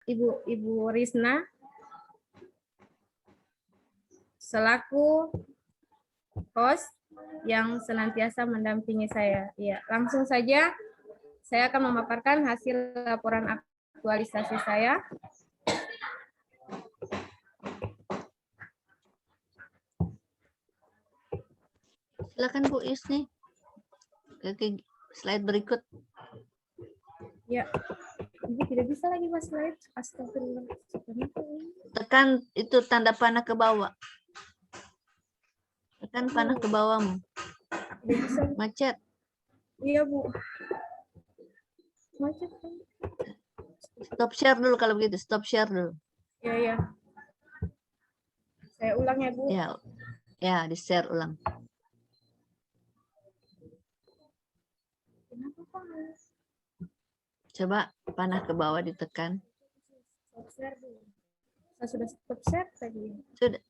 Ibu Risna selaku host yang senantiasa mendampingi saya. Ya, langsung saja saya akan memaparkan hasil laporan aktualisasi saya. Silakan Bu Yusni. Ke slide berikut. Ya, Ibu tidak bisa lagi Mas slide. Astagfirullah. Tekan itu tanda panah ke bawah. Tekan panah ke bawahmu. Tidak bisa. Macet. Iya Bu. Macet kan? Stop share dulu kalau begitu. Stop share dulu. Ya, ya. Saya ulang ya Bu. Ya, di share ulang. Kenapa Pak? Coba panah ke bawah ditekan. Stop share dulu. Saya sudah stop share tadi. Sudah.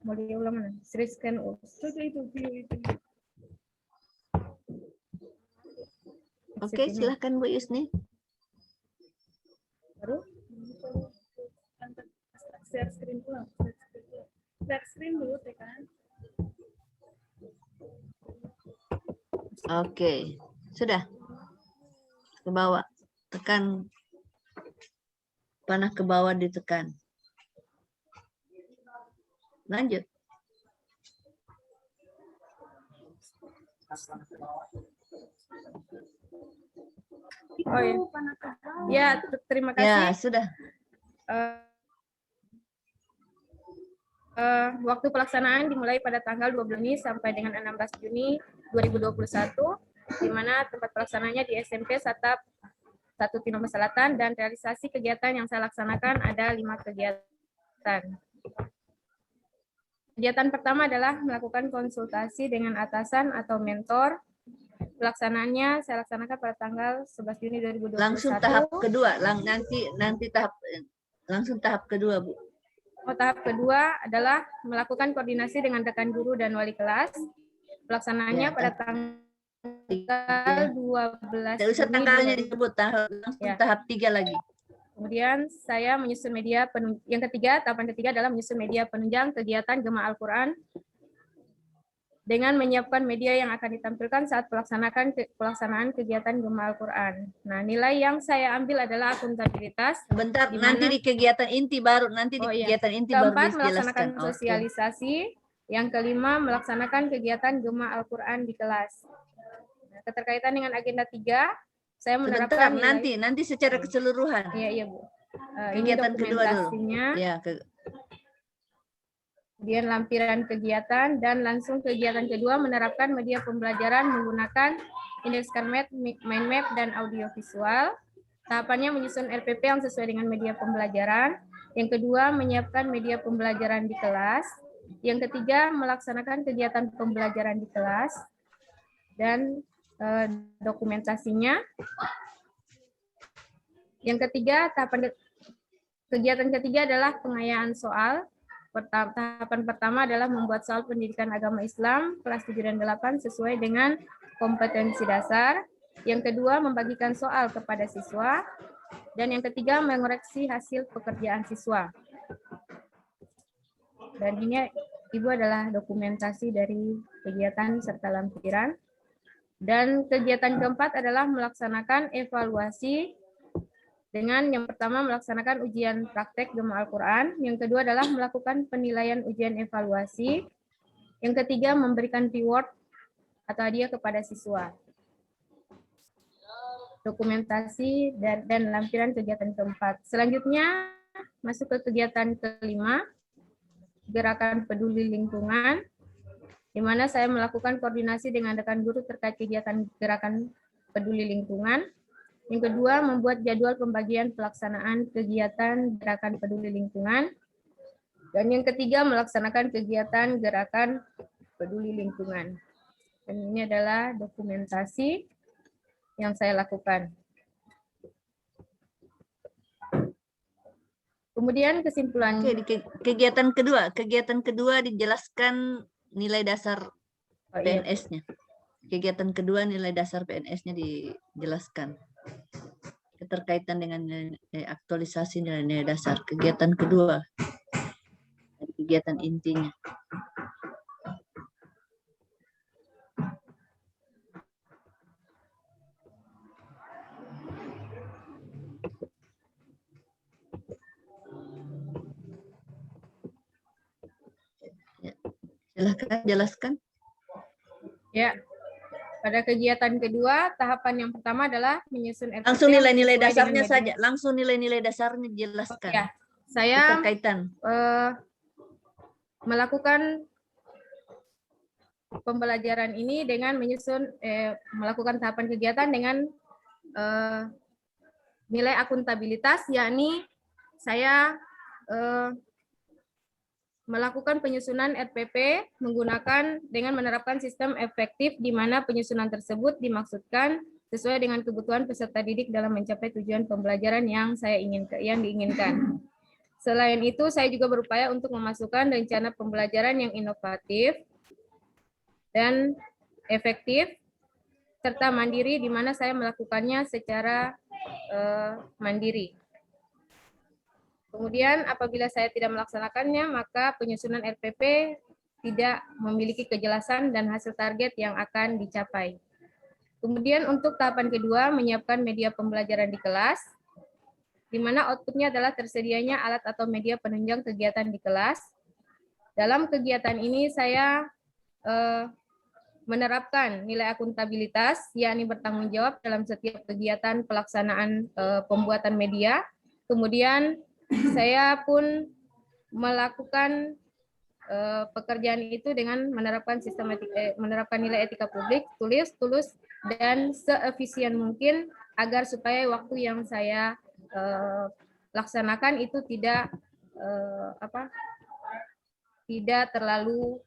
Mau diulang mana? Share scan all. Sudah itu video itu. Oke, silahkan Bu Yusni. Baru? Share screen ulang. Share screen dulu tekan. Oke, sudah. Ke bawah. Tekan. Panah ke bawah ditekan. Lanjut. Oh ya. Ya, terima kasih. Ya, sudah. Waktu pelaksanaan dimulai pada tanggal 12 Juni sampai dengan 16 Juni 2021, di mana tempat pelaksanaannya di SMP Satap 1 Tinombala Selatan, dan realisasi kegiatan yang saya laksanakan ada 5 kegiatan. Kegiatan pertama adalah melakukan konsultasi dengan atasan atau mentor. Pelaksanaannya saya laksanakan pada tanggal 11 Juni 2021. Langsung tahap kedua, nanti langsung tahap kedua, Bu. Tahap kedua adalah melakukan koordinasi dengan rekan guru dan wali kelas. Pelaksanaannya pada tanggal 12 Tidak usah Juni. tanggalnya disebut, langsung tahap 3 lagi. Kemudian saya menyusun media yang ketiga, tahapan ketiga adalah menyusun media penunjang kegiatan Gema Al-Quran dengan menyiapkan media yang akan ditampilkan saat pelaksanaan kegiatan Gema Al-Quran. Nah, nilai yang saya ambil adalah akuntabilitas. Bentar, nanti di kegiatan inti baru, Keempat, dijelaskan. melaksanakan sosialisasi. Yang kelima, melaksanakan kegiatan Gema Al-Quran di kelas. Nah, keterkaitan dengan agenda 3, saya menerapkan nanti secara keseluruhan. Iya, Bu. Kegiatan ini kedua dulu. Ya, kemudian lampiran kegiatan, dan langsung kegiatan kedua menerapkan media pembelajaran menggunakan indeks Karmet, mind map, dan audiovisual. Tahapannya menyusun RPP yang sesuai dengan media pembelajaran. Yang kedua, menyiapkan media pembelajaran di kelas. Yang ketiga, melaksanakan kegiatan pembelajaran di kelas. Dan dokumentasinya. Yang ketiga, kegiatan ketiga adalah pengayaan soal. Tahapan pertama adalah membuat soal pendidikan agama Islam kelas 7 dan 8 sesuai dengan kompetensi dasar. Yang kedua, membagikan soal kepada siswa. Dan yang ketiga, mengoreksi hasil pekerjaan siswa. Dan ini, Ibu, adalah dokumentasi dari kegiatan serta lampiran. Dan kegiatan keempat adalah melaksanakan evaluasi dengan yang pertama melaksanakan ujian praktek Gema Al-Quran, yang kedua adalah melakukan penilaian ujian evaluasi, yang ketiga memberikan reward atau hadiah kepada siswa. Dokumentasi dan lampiran kegiatan keempat. Selanjutnya masuk ke kegiatan kelima, gerakan peduli lingkungan, di mana saya melakukan koordinasi dengan rekan guru terkait kegiatan gerakan peduli lingkungan. Yang kedua, membuat jadwal pembagian pelaksanaan kegiatan gerakan peduli lingkungan. Dan yang ketiga, melaksanakan kegiatan gerakan peduli lingkungan. Dan ini adalah dokumentasi yang saya lakukan. Kemudian kesimpulan. Oke, kegiatan kedua dijelaskan nilai dasar PNS-nya. Kegiatan kedua nilai dasar PNS-nya dijelaskan. keterkaitan dengan aktualisasi nilai-nilai dasar kegiatan kedua, kegiatan intinya. Silahkan jelaskan. Ya, pada kegiatan kedua, tahapan yang pertama adalah menyusun RPP. Langsung nilai-nilai sesuai dasarnya dengan saja. Langsung nilai-nilai dasarnya jelaskan. Ya, saya Keterkaitan. Melakukan pembelajaran ini dengan menyusun, melakukan tahapan kegiatan dengan nilai akuntabilitas, yakni saya melakukan penyusunan RPP menggunakan dengan menerapkan sistem efektif di mana penyusunan tersebut dimaksudkan sesuai dengan kebutuhan peserta didik dalam mencapai tujuan pembelajaran yang diinginkan. Selain itu, saya juga berupaya untuk memasukkan rencana pembelajaran yang inovatif dan efektif serta mandiri di mana saya melakukannya secara mandiri. Kemudian apabila saya tidak melaksanakannya, maka penyusunan RPP tidak memiliki kejelasan dan hasil target yang akan dicapai. Kemudian untuk tahapan kedua, menyiapkan media pembelajaran di kelas, di mana outputnya adalah tersedianya alat atau media penunjang kegiatan di kelas. Dalam kegiatan ini saya menerapkan nilai akuntabilitas, yakni bertanggung jawab dalam setiap kegiatan pelaksanaan pembuatan media. Kemudian saya pun melakukan pekerjaan itu dengan menerapkan menerapkan nilai etika publik, tulus, dan seefisien mungkin agar supaya waktu yang saya laksanakan itu tidak tidak terlalu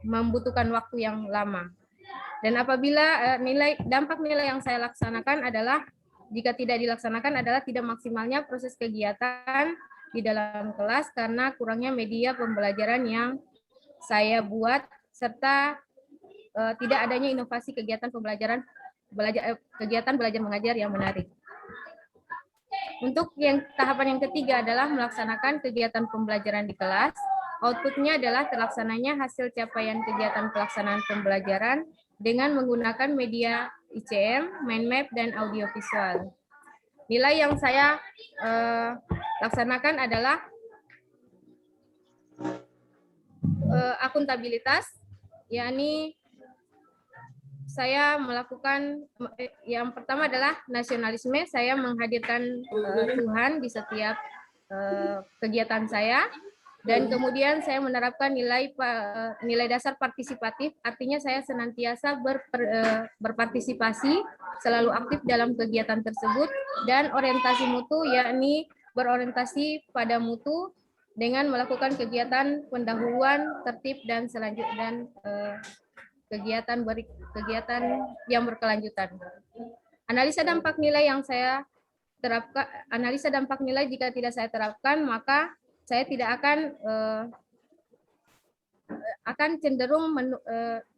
membutuhkan waktu yang lama. Dan apabila dampak nilai yang saya laksanakan adalah jika tidak dilaksanakan adalah tidak maksimalnya proses kegiatan di dalam kelas karena kurangnya media pembelajaran yang saya buat serta tidak adanya inovasi kegiatan kegiatan belajar mengajar yang menarik. Untuk tahapan yang ketiga adalah melaksanakan kegiatan pembelajaran di kelas. Outputnya adalah terlaksananya hasil capaian kegiatan pelaksanaan pembelajaran dengan menggunakan media ICM, mind map, dan audiovisual. Nilai yang saya laksanakan adalah akuntabilitas, yakni saya melakukan yang pertama adalah nasionalisme, saya menghadirkan Tuhan di setiap kegiatan saya. Dan kemudian saya menerapkan nilai dasar partisipatif, artinya saya senantiasa berpartisipasi, selalu aktif dalam kegiatan tersebut, dan orientasi mutu, yakni berorientasi pada mutu dengan melakukan kegiatan pendahuluan, tertib, dan selanjutnya kegiatan yang berkelanjutan. Analisa dampak nilai yang saya terapkan, analisa dampak nilai jika tidak saya terapkan, maka saya tidak akan cenderung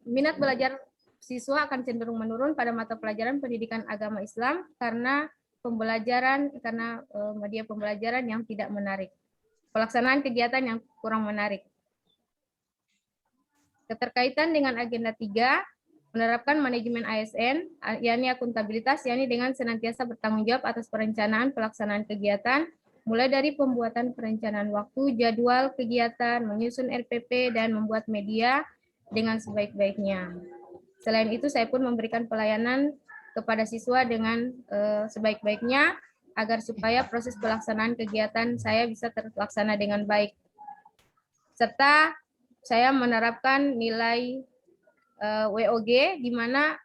minat belajar siswa akan cenderung menurun pada mata pelajaran pendidikan agama Islam karena media pembelajaran yang tidak menarik, pelaksanaan kegiatan yang kurang menarik. Keterkaitan dengan agenda 3, menerapkan manajemen ASN, yakni akuntabilitas, yakni dengan senantiasa bertanggung jawab atas perencanaan pelaksanaan kegiatan, mulai dari pembuatan perencanaan waktu, jadwal kegiatan, menyusun RPP, dan membuat media dengan sebaik-baiknya. Selain itu, saya pun memberikan pelayanan kepada siswa dengan sebaik-baiknya, agar supaya proses pelaksanaan kegiatan saya bisa terlaksana dengan baik. Serta saya menerapkan nilai WOG, di mana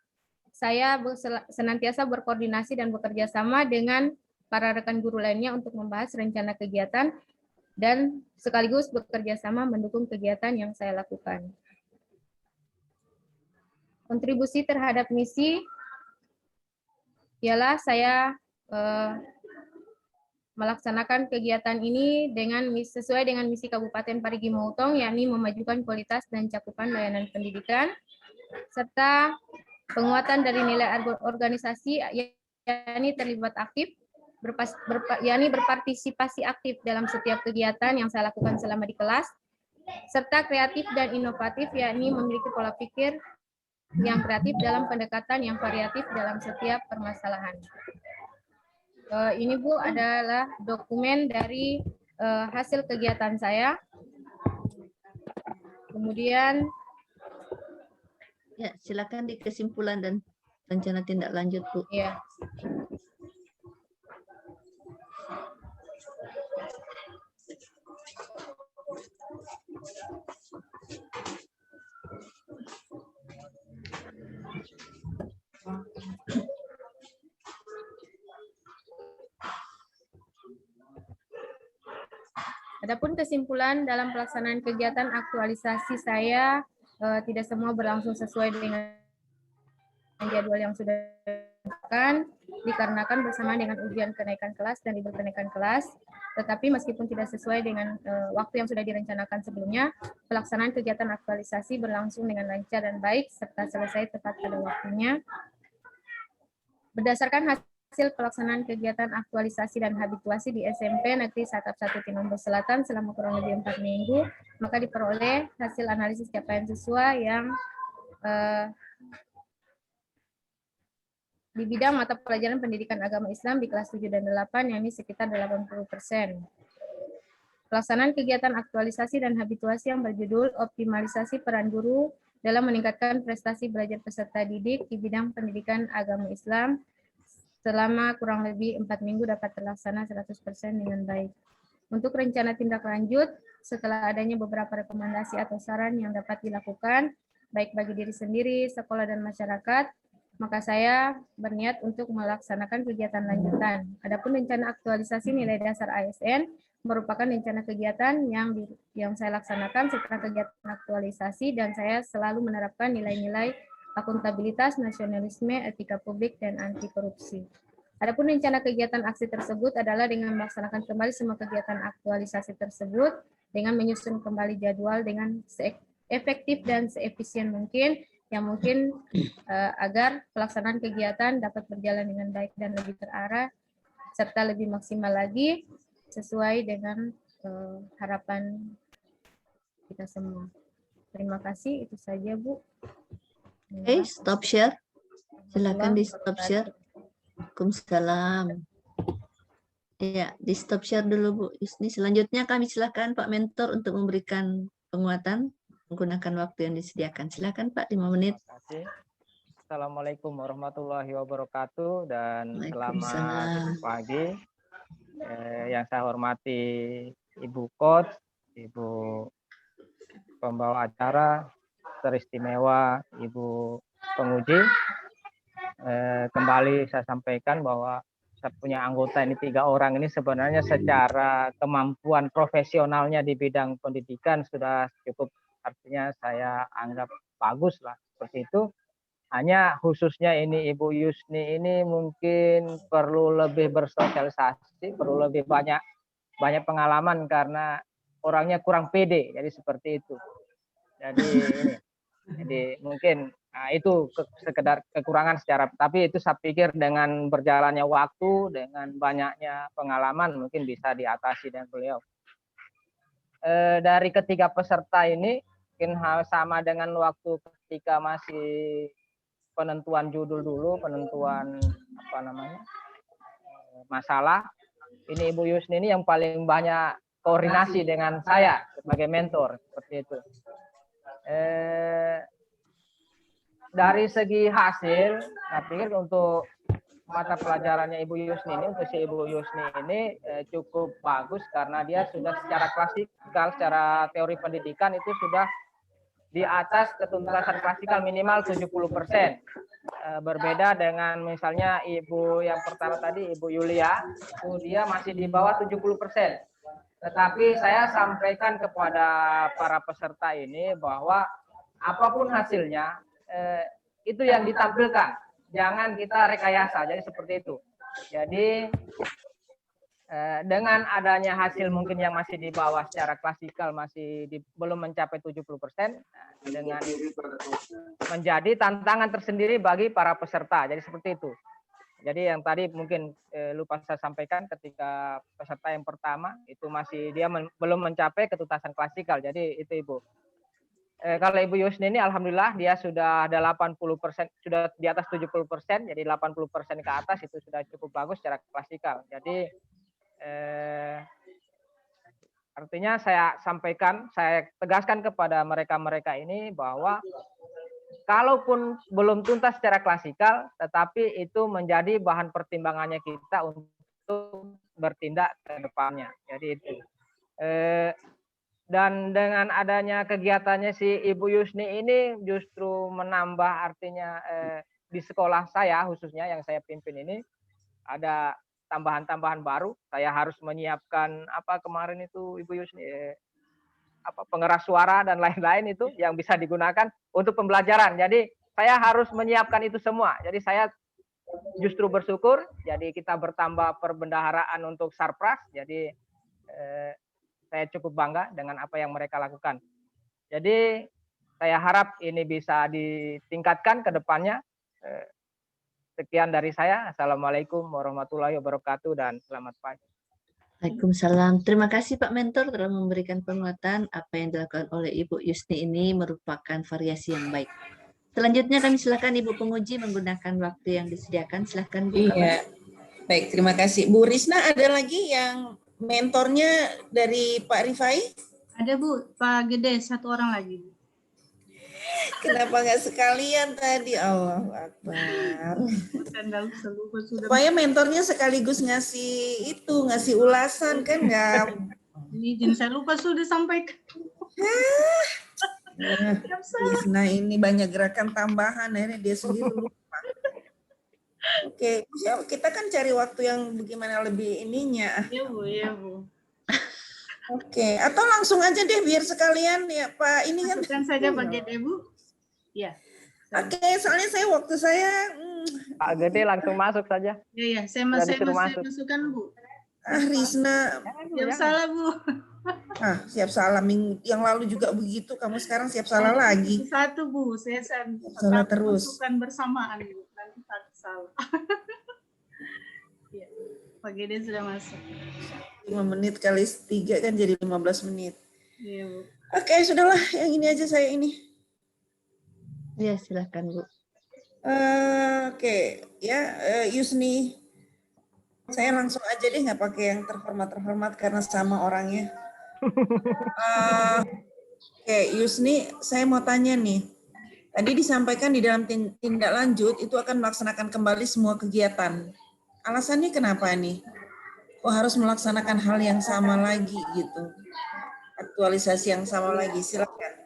saya senantiasa berkoordinasi dan bekerja sama dengan para rekan guru lainnya untuk membahas rencana kegiatan dan sekaligus bekerja sama mendukung kegiatan yang saya lakukan. Kontribusi terhadap misi ialah saya melaksanakan kegiatan ini sesuai dengan misi Kabupaten Parigi Motong, yakni memajukan kualitas dan cakupan layanan pendidikan, serta penguatan dari nilai organisasi yakni terlibat aktif, yakni berpartisipasi aktif dalam setiap kegiatan yang saya lakukan selama di kelas, serta kreatif dan inovatif, yakni memiliki pola pikir yang kreatif dalam pendekatan yang variatif dalam setiap permasalahan. Ini Bu adalah dokumen dari hasil kegiatan saya. Kemudian ya, silakan di kesimpulan dan rencana tindak lanjut, Bu. ya. Adapun kesimpulan dalam pelaksanaan kegiatan aktualisasi saya, tidak semua berlangsung sesuai dengan jadwal yang sudah ditentukan, dikarenakan bersamaan dengan ujian kenaikan kelas dan libur kenaikan kelas. Tetapi meskipun tidak sesuai dengan waktu yang sudah direncanakan sebelumnya, pelaksanaan kegiatan aktualisasi berlangsung dengan lancar dan baik, serta selesai tepat pada waktunya. Berdasarkan hasil pelaksanaan kegiatan aktualisasi dan habituasi di SMP Negeri Satap 1 Tinombo Selatan selama kurang lebih 4 minggu, maka diperoleh hasil analisis capaian siswa yang di bidang mata pelajaran pendidikan agama Islam di kelas 7 dan 8, yakni sekitar 80%. Pelaksanaan kegiatan aktualisasi dan habituasi yang berjudul optimalisasi peran guru dalam meningkatkan prestasi belajar peserta didik di bidang pendidikan agama Islam selama kurang lebih 4 minggu dapat terlaksana 100% dengan baik. Untuk rencana tindak lanjut, setelah adanya beberapa rekomendasi atau saran yang dapat dilakukan, baik bagi diri sendiri, sekolah, dan masyarakat, maka saya berniat untuk melaksanakan kegiatan lanjutan. Adapun rencana aktualisasi nilai dasar ASN merupakan rencana kegiatan yang saya laksanakan setelah kegiatan aktualisasi, dan saya selalu menerapkan nilai-nilai akuntabilitas, nasionalisme, etika publik, dan anti korupsi. Adapun rencana kegiatan aksi tersebut adalah dengan melaksanakan kembali semua kegiatan aktualisasi tersebut dengan menyusun kembali jadwal dengan seefektif dan seefisien mungkin, yang mungkin agar pelaksanaan kegiatan dapat berjalan dengan baik dan lebih terarah, serta lebih maksimal lagi sesuai dengan harapan kita semua. Terima kasih, itu saja Bu. Oke, stop share. Silakan di stop share. Waalaikumsalam. Ya, di stop share dulu Bu Yusni. Selanjutnya kami silakan Pak Mentor untuk memberikan penguatan menggunakan waktu yang disediakan. Silakan Pak, 5 menit. Terima kasih. Assalamualaikum warahmatullahi wabarakatuh dan selamat pagi. Yang saya hormati Ibu Coach, Ibu pembawa acara teristimewa, Ibu penguji. Kembali saya sampaikan bahwa saya punya anggota ini 3 orang ini sebenarnya secara kemampuan profesionalnya di bidang pendidikan sudah cukup, artinya saya anggap bagus lah seperti itu. Hanya khususnya ini Ibu Yusni ini mungkin perlu lebih bersosialisasi, perlu lebih banyak pengalaman karena orangnya kurang pede, jadi seperti itu. Jadi mungkin itu sekedar kekurangan secara, tapi itu saya pikir dengan berjalannya waktu, dengan banyaknya pengalaman mungkin bisa diatasi dengan beliau. Dari ketiga peserta ini mungkin hal sama dengan waktu ketika masih penentuan judul dulu, penentuan masalah. Ini Ibu Yusni ini yang paling banyak koordinasi dengan saya sebagai mentor, seperti itu. Dari segi hasil, saya pikir untuk mata pelajarannya Ibu Yusni ini, untuk si Ibu Yusni ini cukup bagus karena dia sudah secara klasikal, secara teori pendidikan itu sudah di atas ketuntasan klasikal minimal 70%. Berbeda dengan misalnya Ibu yang pertama tadi, Ibu Yulia, itu dia masih di bawah 70%. Tetapi saya sampaikan kepada para peserta ini bahwa apapun hasilnya, itu yang ditampilkan. Jangan kita rekayasa, jadi seperti itu. Jadi dengan adanya hasil mungkin yang masih di bawah secara klasikal, masih belum mencapai 70%, dengan menjadi tantangan tersendiri bagi para peserta. Jadi seperti itu. Jadi yang tadi mungkin lupa saya sampaikan ketika peserta yang pertama itu masih dia belum mencapai ketuntasan klasikal. Jadi itu Ibu. Kalau Ibu Yusni ini alhamdulillah dia sudah ada 80%, sudah di atas 70%, jadi 80% ke atas itu sudah cukup bagus secara klasikal. Jadi artinya saya sampaikan, saya tegaskan kepada mereka-mereka ini bahwa kalaupun belum tuntas secara klasikal, tetapi itu menjadi bahan pertimbangannya kita untuk bertindak ke depannya. Jadi itu. Dan dengan adanya kegiatannya si Ibu Yusni ini justru menambah artinya di sekolah saya khususnya yang saya pimpin ini ada tambahan-tambahan baru. Saya harus menyiapkan apa kemarin itu Ibu Yusni apa pengeras suara dan lain-lain itu yang bisa digunakan untuk pembelajaran. Jadi saya harus menyiapkan itu semua. Jadi saya justru bersyukur. Jadi kita bertambah perbendaharaan untuk Sarpras. Jadi saya cukup bangga dengan apa yang mereka lakukan. Jadi saya harap ini bisa ditingkatkan ke depannya. Sekian dari saya. Assalamualaikum warahmatullahi wabarakatuh dan selamat pagi. Waalaikumsalam. Terima kasih Pak Mentor telah memberikan penguatan. Apa yang dilakukan oleh Ibu Yusni ini merupakan variasi yang baik. Selanjutnya kami silakan Ibu penguji menggunakan waktu yang disediakan. Silakan Bu. Iya. Baik, terima kasih. Bu Risna, ada lagi yang mentornya dari Pak Rifai? Ada Bu, Pak Gede, satu orang lagi. Kenapa nggak sekalian tadi? Allahu Akbar. Supaya mentornya sekaligus ngasih ulasan kan nggak? Ini izin saya lupa sudah sampaikan. Nah ini banyak gerakan tambahan, akhirnya dia sendiri lupa. Oke, kita kan cari waktu yang bagaimana lebih ininya. Iya Bu, iya Bu. Oke, atau langsung aja deh biar sekalian ya Pak. Ini kan. Masukkan saja Pak Gede Bu. Iya. Oke, soalnya waktu saya. Pak Gede langsung masuk saja. Iya, saya masukkan Bu. Risna. Siap salah Bu. Siap salah. Yang lalu juga begitu, kamu sekarang siap salah lagi. Satu Bu, saya salah terus. Masukkan bersamaan Bu. Nanti satu salah. Ya, Pak Gede sudah masuk. 5 menit kali 3 kan jadi 15 menit. Iya Bu. Oke, sudahlah. Yang ini aja saya ini. Ya, silakan Bu. Oke, ya Yusni. Saya langsung aja deh, nggak pakai yang terhormat karena sama orangnya. Oke, Yusni, saya mau tanya nih. Tadi disampaikan di dalam tindak lanjut itu akan melaksanakan kembali semua kegiatan. Alasannya kenapa nih? Kok harus melaksanakan hal yang sama lagi gitu? Aktualisasi yang sama lagi, silakan.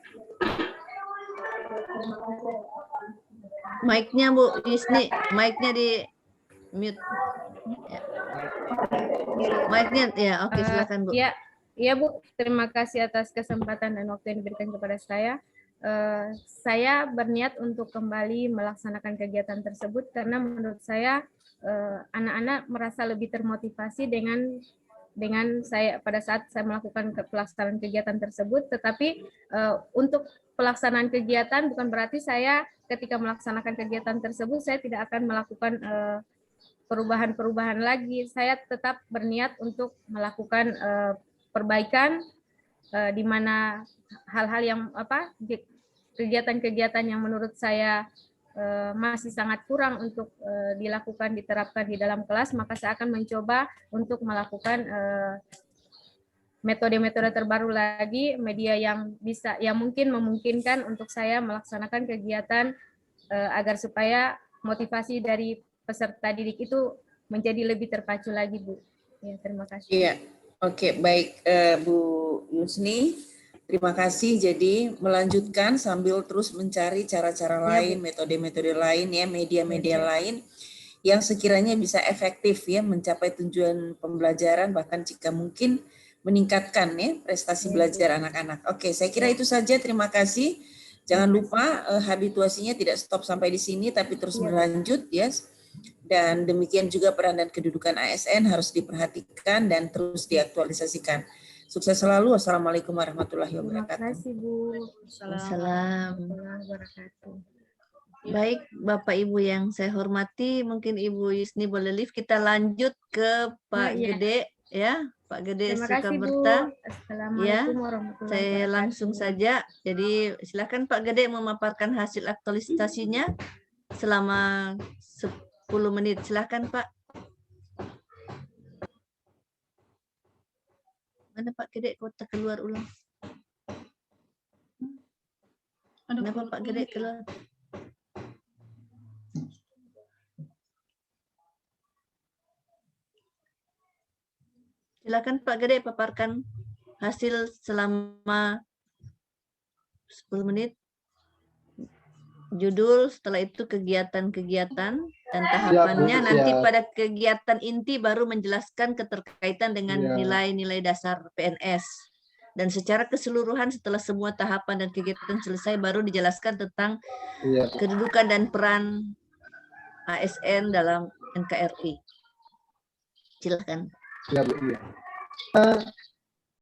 Mic-nya Bu Yusni, mic-nya di mute. Ya. Mic-nya ya, oke silakan Bu. Iya Bu, terima kasih atas kesempatan dan waktu yang diberikan kepada saya. Saya berniat untuk kembali melaksanakan kegiatan tersebut karena menurut saya anak-anak merasa lebih termotivasi dengan saya pada saat saya melakukan pelaksanaan kegiatan tersebut. Tetapi untuk pelaksanaan kegiatan bukan berarti saya ketika melaksanakan kegiatan tersebut saya tidak akan melakukan perubahan-perubahan lagi. Saya tetap berniat untuk melakukan perbaikan di mana hal-hal yang kegiatan-kegiatan yang menurut saya masih sangat kurang untuk dilakukan, diterapkan di dalam kelas, maka saya akan mencoba untuk melakukan metode-metode terbaru lagi, media yang mungkin memungkinkan untuk saya melaksanakan kegiatan agar supaya motivasi dari peserta didik itu menjadi lebih terpacu lagi, Bu. Ya, terima kasih. Iya, oke, baik Bu Yusni. Terima kasih. Jadi melanjutkan sambil terus mencari cara-cara lain, metode-metode lain, ya, media-media lain yang sekiranya bisa efektif ya mencapai tujuan pembelajaran, bahkan jika mungkin meningkatkan ya prestasi belajar anak-anak. Oke, saya kira itu saja. Terima kasih. Jangan lupa habituasinya tidak stop sampai di sini, tapi terus berlanjut, ya. Dan demikian juga peran dan kedudukan ASN harus diperhatikan dan terus diaktualisasikan. Sukses selalu. Wassalamualaikum warahmatullahi wabarakatuh. Terima kasih Bu. Assalamualaikum warahmatullahi wabarakatuh. Baik, Bapak Ibu yang saya hormati, mungkin Ibu Yusni boleh live. Kita lanjut ke Pak iya. Gede ya. Pak Gede Terima kasih Bu. Sukaberta. Assalamualaikum warahmatullahi Saya wabarakatuh. langsung saja. Jadi silakan Pak Gede memaparkan hasil aktualisasinya selama 10 menit. Silakan Pak. Mana Pak Gede? Kota keluar ulang. Aduh, Kenapa keluar Pak ulang Gede ya. keluar? Silakan Pak Gede paparkan hasil selama 10 menit. Judul, setelah itu kegiatan-kegiatan dan tahapannya. Bu, Nanti siap. pada kegiatan inti baru menjelaskan keterkaitan dengan Iya. nilai-nilai dasar PNS. Dan secara keseluruhan setelah semua tahapan dan kegiatan selesai baru dijelaskan tentang Iya, kedudukan dan peran ASN dalam NKRI. Silakan. siap Bu. Iya.